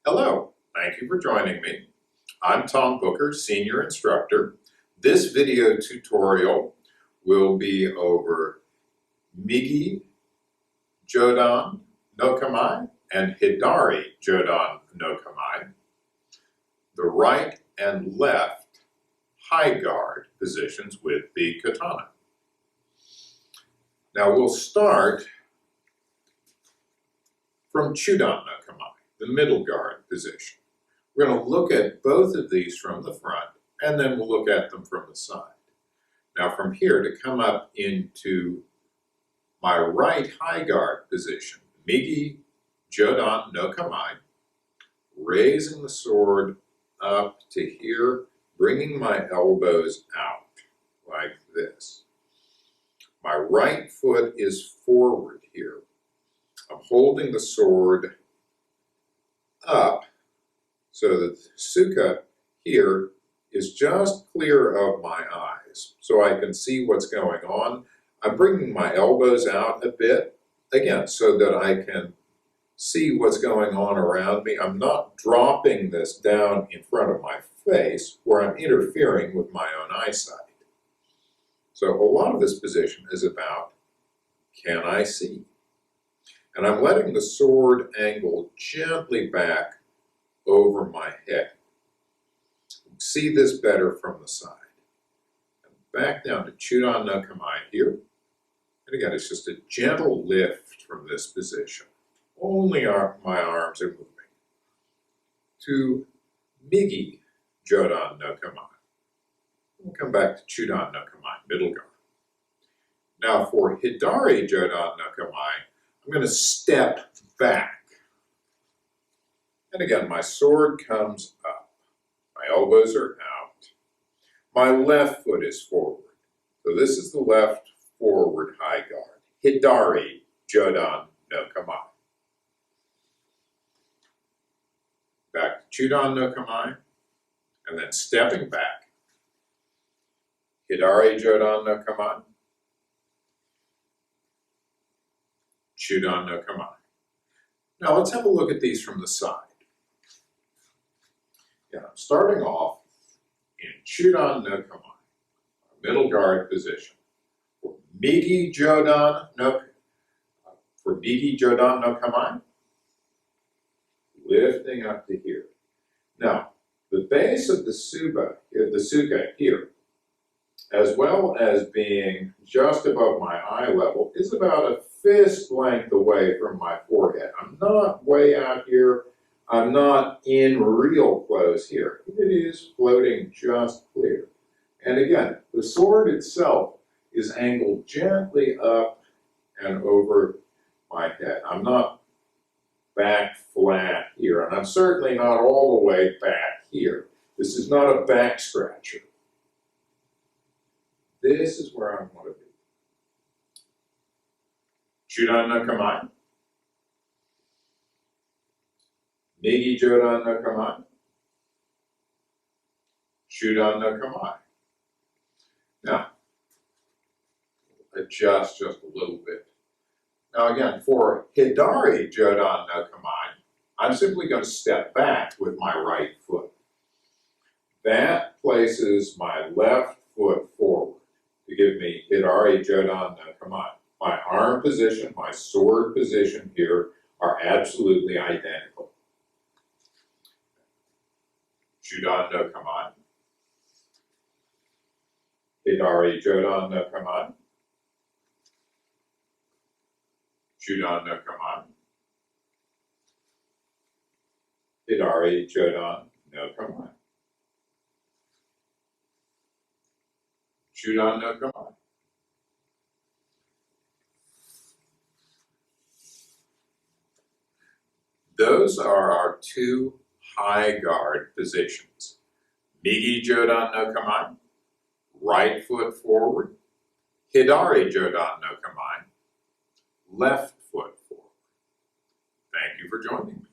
Hello, thank you for joining me. I'm Tom Booker, Senior Instructor. This video tutorial will be over Migi Jodan-no-Kamae and Hidari Jodan-no-Kamae, the right and left high guard positions with the katana. Now we'll start from Jodan-no-Kamae, the middle guard position. We're going to look at both of these from the front, and then we'll look at them from the side. Now from here, to come up into my right high guard position, Migi Jodan-no-Kamae, raising the sword up to here, bringing my elbows out like this. My right foot is forward here. I'm holding the sword up so that the suka here is just clear of my eyes so I can see what's going on. I'm bringing my elbows out a bit, again, so that I can see what's going on around me. I'm not dropping this down in front of my face where I'm interfering with my own eyesight. So a lot of this position is about, can I see? And I'm letting the sword angle gently back over my head. See this better from the side. And back down to Jodan-no-Kamae here. And again, it's just a gentle lift from this position. Only my arms are moving. To Migi Jodan-no-Kamae. We'll come back to Jodan-no-Kamae, middle guard. Now for Hidari Jodan-no-Kamae, I'm going to step back. And again, my sword comes up. My elbows are out. My left foot is forward. So this is the left forward high guard. Hidari Jodan-no-Kamae. Back to Jodan-no-Kamae. And then stepping back. Hidari Jodan-no-Kamae. Jodan-no-Kamae. Now let's have a look at these from the side. Yeah, I'm starting off in Jodan-no-Kamae, middle guard position. For Migi Jodan-no-Kamae, lifting up to here. Now, the base of the suka here, as well as being just above my eye level, is about a fist length away from my forehead. I'm not way out here. I'm not in real close here. It is floating just clear. And again, the sword itself is angled gently up and over my head. I'm not back flat here, and I'm certainly not all the way back here. This is not a back scratcher. This is where I want to be. Jodan-no-Kamae. Migi Jodan-no-Kamae. Jodan-no-Kamae. Now, adjust just a little bit. Now again, for Hidari Jodan-no-Kamae, I'm simply going to step back with my right foot. That places my left foot forward to give me Hidari Jodan-no-Kamae. My arm position, my sword position here are absolutely identical. Jodan-no-Kamae. Hidari Jodan-no-Kamae. Jodan-no-Kamae. Hidari Jodan-no-Kamae. Jodan-no-Kamae. Those are our two high guard positions. Migi Jodan-no-Kamae, right foot forward. Hidari Jodan-no-Kamae, left foot forward. Thank you for joining me.